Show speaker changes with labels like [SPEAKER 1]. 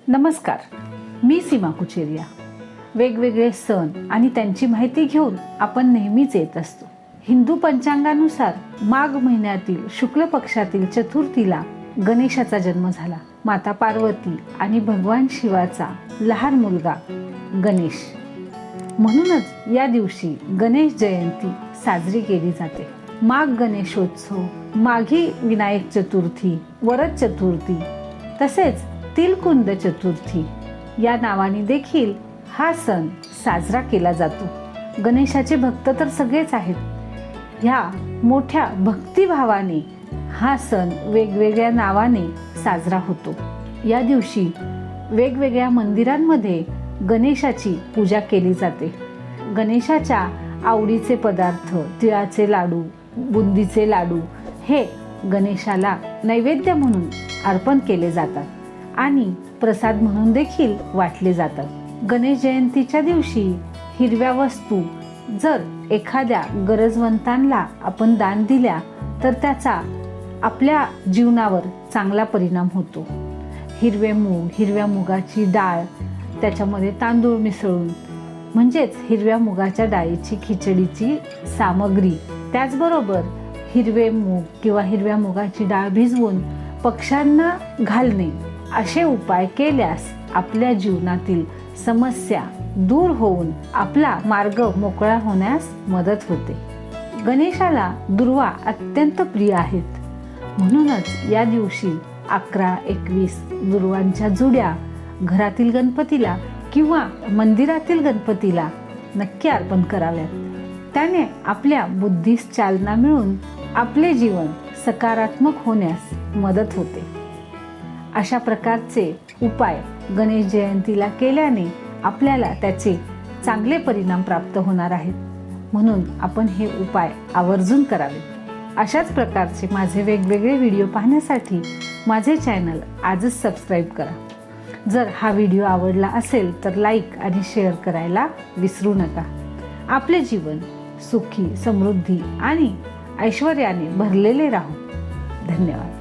[SPEAKER 1] नमस्कार, मी सीमा कुचेरिया. वेगवेगळे सण आणि त्यांची माहिती घेऊन आपण नेहमीच येत असतो. हिंदू पंचांगानुसार माघ महिन्यातील शुक्ल पक्षातील चतुर्थीला गणेशाचा जन्म झाला. माता पार्वती आणि भगवान शिवाचा लहान मुलगा गणेश. म्हणूनच या दिवशी गणेश जयंती साजरी केली जाते. माघ गणेशोत्सव, माघी विनायक चतुर्थी, वरद चतुर्थी तसेच तिलकुंद चतुर्थी या नावाने देखील हा सण साजरा केला जातो. गणेशाचे भक्त तर सगळेच आहेत. ह्या मोठ्या भक्तिभावाने हा सण वेगवेगळ्या नावाने साजरा होतो. या दिवशी वेगवेगळ्या मंदिरांमध्ये गणेशाची पूजा केली जाते. गणेशाच्या आवडीचे पदार्थ, तिळाचे लाडू, बुंदीचे लाडू हे गणेशाला नैवेद्य म्हणून अर्पण केले जातात आणि प्रसाद म्हणून देखील वाटले जातात. गणेश जयंतीच्या दिवशी हिरव्या वस्तू जर एखाद्या गरजवंतांना आपण दान दिल्या तर त्याचा आपल्या जीवनावर चांगला परिणाम होतो. हिरवे मूग, हिरव्या मुगाची डाळ, त्याच्यामध्ये तांदूळ मिसळून म्हणजेच हिरव्या मुगाच्या डाळीची खिचडीची सामग्री, त्याचबरोबर हिरवे मूग किंवा हिरव्या मुगाची डाळ भिजवून पक्ष्यांना घालणे असे उपाय केल्यास आपल्या जीवनातील समस्या दूर होऊन आपला मार्ग मोकळा होण्यास मदत होते. गणेशाला दुर्वा अत्यंत प्रिय आहेत. म्हणूनच या दिवशी 11-21 दुर्वांच्या जुड्या घरातील गणपतीला किंवा मंदिरातील गणपतीला नक्की अर्पण कराव्यात. त्याने आपल्या बुद्धीस चालना मिळून आपले जीवन सकारात्मक होण्यास मदत होते. अशा प्रकारचे उपाय गणेश जयंतीला केल्याने आपल्याला त्याचे चांगले परिणाम प्राप्त होणार आहेत. म्हणून आपण हे उपाय आवर्जून करावे. अशाच प्रकारचे माझे वेगवेगळे व्हिडिओ पाहण्यासाठी माझे चॅनल आजच सबस्क्राईब करा. जर हा व्हिडिओ आवडला असेल तर लाईक आणि शेअर करायला विसरू नका. आपले जीवन सुखी, समृद्धी आणि ऐश्वर्याने भरलेले राहो. धन्यवाद.